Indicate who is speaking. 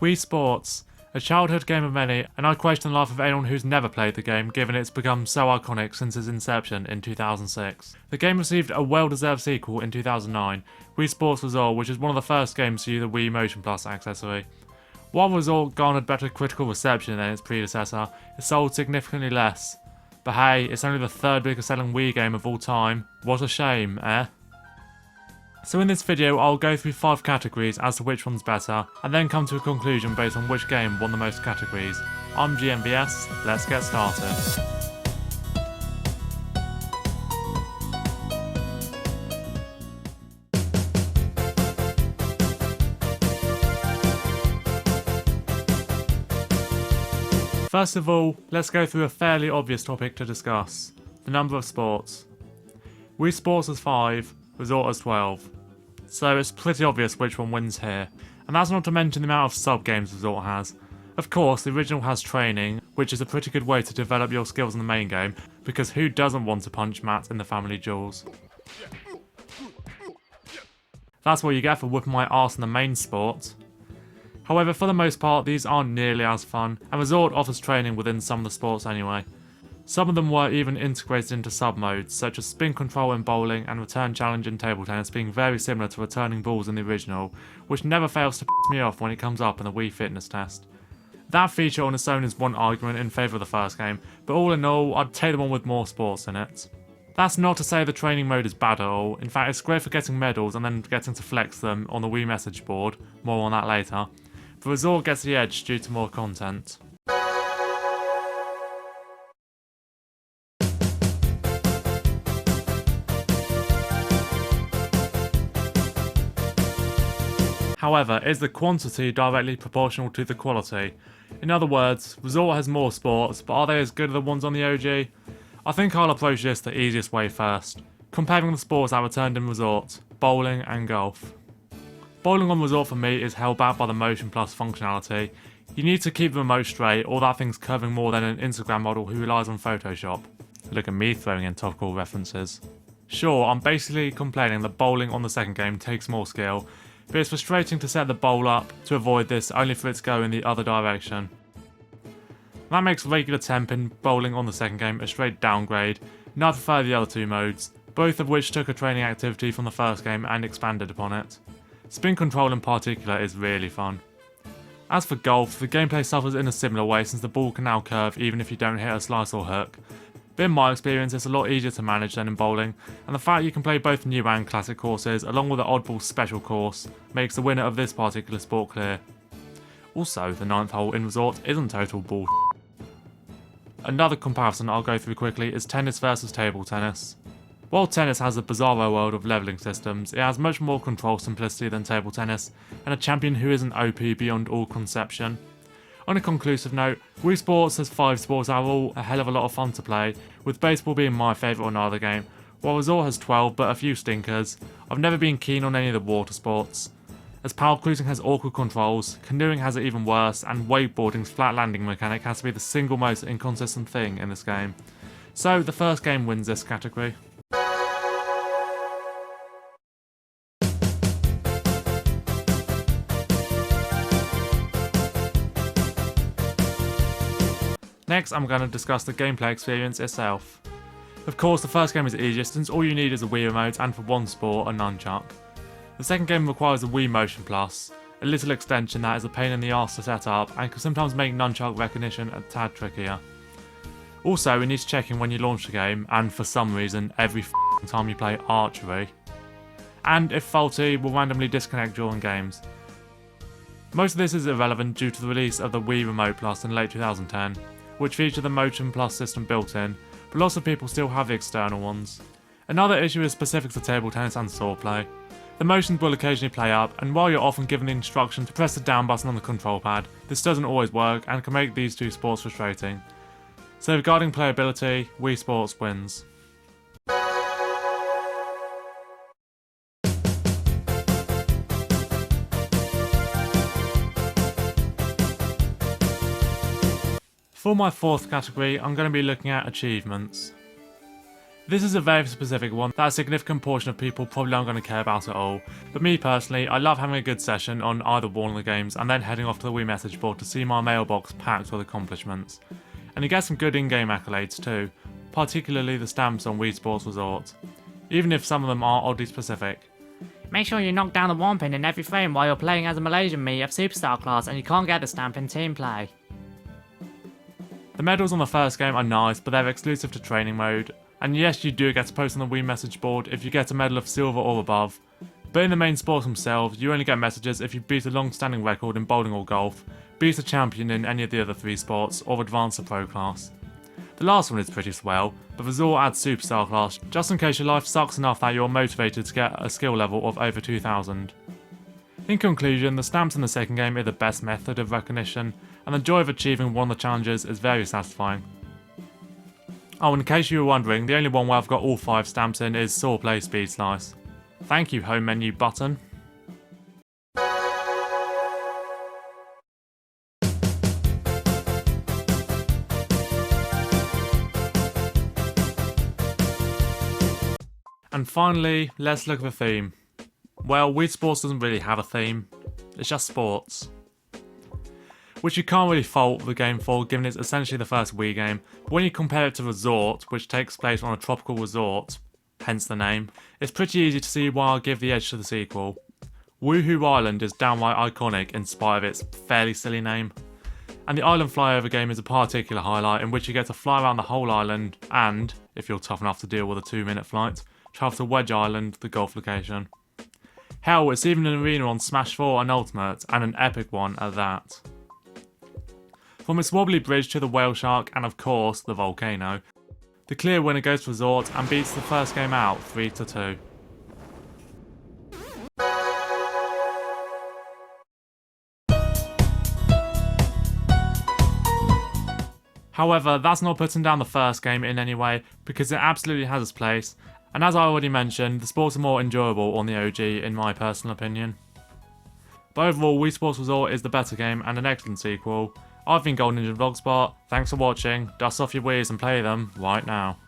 Speaker 1: Wii Sports, a childhood game of many, and I question the life of anyone who's never played the game, given it's become so iconic since its inception in 2006. The game received a well-deserved sequel in 2009, Wii Sports Resort, which is one of the first games to use the Wii Motion Plus accessory. While Resort garnered better critical reception than its predecessor, it sold significantly less. But hey, it's only the third biggest selling Wii game of all time. What a shame, eh? So in this video, I'll go through 5 categories as to which one's better, and then come to a conclusion based on which game won the most categories. I'm GMBS, let's get started. First of all, let's go through a fairly obvious topic to discuss: the number of sports. Wii Sports has 5, Resort has 12. So it's pretty obvious which one wins here, and that's not to mention the amount of sub-games Resort has. Of course, the original has training, which is a pretty good way to develop your skills in the main game, because who doesn't want to punch Matt in the family jewels? That's what you get for whipping my arse in the main sport. However, for the most part, these aren't nearly as fun, and Resort offers training within some of the sports anyway. Some of them were even integrated into sub-modes, such as spin control in bowling and return challenge in table tennis being very similar to returning balls in the original, which never fails to piss me off when it comes up in the Wii fitness test. That feature on its own is one argument in favour of the first game, but all in all, I'd take the one with more sports in it. That's not to say the training mode is bad at all. In fact, it's great for getting medals and then getting to flex them on the Wii message board, more on that later. But Resort gets the edge due to more content. However, is the quantity directly proportional to the quality? In other words, Resort has more sports, but are they as good as the ones on the OG? I think I'll approach this the easiest way first, comparing the sports that returned in Resort, bowling and golf. Bowling on Resort for me is held back by the Motion Plus functionality. You need to keep the remote straight, or that thing's curving more than an Instagram model who relies on Photoshop. Look at me throwing in topical references. Sure, I'm basically complaining that bowling on the second game takes more skill, but it's frustrating to set the bowl up to avoid this only for it to go in the other direction. That makes regular temp in bowling on the second game a straight downgrade, and I prefer the other two modes, both of which took a training activity from the first game and expanded upon it. Spin control in particular is really fun. As for golf, the gameplay suffers in a similar way since the ball can now curve even if you don't hit a slice or hook. But in my experience, it's a lot easier to manage than in bowling, and the fact you can play both new and classic courses along with the oddball special course makes the winner of this particular sport clear. Also, the 9th hole in Resort isn't total bull. Another comparison I'll go through quickly is tennis versus table tennis. While tennis has a bizarro world of levelling systems, it has much more control simplicity than table tennis, and a champion who isn't OP beyond all conception. On a conclusive note, Wii Sports has 5 sports that are all a hell of a lot of fun to play, with baseball being my favourite on either game, while Resort has 12 but a few stinkers. I've never been keen on any of the water sports, as power cruising has awkward controls, canoeing has it even worse, and wakeboarding's flat landing mechanic has to be the single most inconsistent thing in this game. So the first game wins this category. Next, I'm going to discuss the gameplay experience itself. Of course, the first game is easiest since all you need is a Wii remote and for one sport, a nunchuck. The second game requires a Wii Motion Plus, a little extension that is a pain in the arse to set up and can sometimes make nunchuck recognition a tad trickier. Also, it needs checking when you launch the game, and for some reason, every time you play archery. And if faulty, will randomly disconnect during games. Most of this is irrelevant due to the release of the Wii Remote Plus in late 2010. Which feature the Motion Plus system built in, but lots of people still have the external ones. Another issue is specific to table tennis and swordplay. The motions will occasionally play up, and while you're often given the instruction to press the down button on the control pad, this doesn't always work and can make these two sports frustrating. So regarding playability, Wii Sports wins. For my 4th category, I'm going to be looking at achievements. This is a very specific one that a significant portion of people probably aren't going to care about at all, but me personally, I love having a good session on either one of the games and then heading off to the Wii message board to see my mailbox packed with accomplishments. And you get some good in-game accolades too, particularly the stamps on Wii Sports Resort, even if some of them are oddly specific.
Speaker 2: Make sure you knock down the 1 pin in every frame while you're playing as a Malaysian Mii of Superstar class and you can't get the stamp in team play.
Speaker 1: The medals on the first game are nice, but they're exclusive to training mode. And yes, you do get to post on the Wii message board if you get a medal of silver or above, but in the main sports themselves, you only get messages if you beat a long-standing record in bowling or golf, beat a champion in any of the other 3 sports, or advance to pro class. The last one is pretty swell, but Resort adds Superstar class just in case your life sucks enough that you're motivated to get a skill level of over 2000. In conclusion, the stamps in the second game are the best method of recognition, and the joy of achieving one of the challenges is very satisfying. Oh, in case you were wondering, the only one where I've got all 5 stamps in is Swordplay Speed Slice. Thank you, home menu button. And finally, let's look at the theme. Well, Wii Sports doesn't really have a theme, it's just sports. Which you can't really fault the game for, given it's essentially the first Wii game, but when you compare it to Resort, which takes place on a tropical resort, hence the name, it's pretty easy to see why I'll give the edge to the sequel. Woohoo Island is downright iconic in spite of its fairly silly name. And the island flyover game is a particular highlight in which you get to fly around the whole island and, if you're tough enough to deal with a 2-minute flight, travel to Wedge Island, the golf location. Hell, it's even an arena on Smash 4 and Ultimate, and an epic one at that. From its wobbly bridge to the whale shark and of course the volcano, the clear winner goes to Resort and beats the first game out 3-2. However, that's not putting down the first game in any way, because it absolutely has its place, and as I already mentioned, the sports are more enjoyable on the OG in my personal opinion. But overall, Wii Sports Resort is the better game and an excellent sequel. I've been Golden Ninja Vlogspot, thanks for watching, dust off your Wiis and play them right now.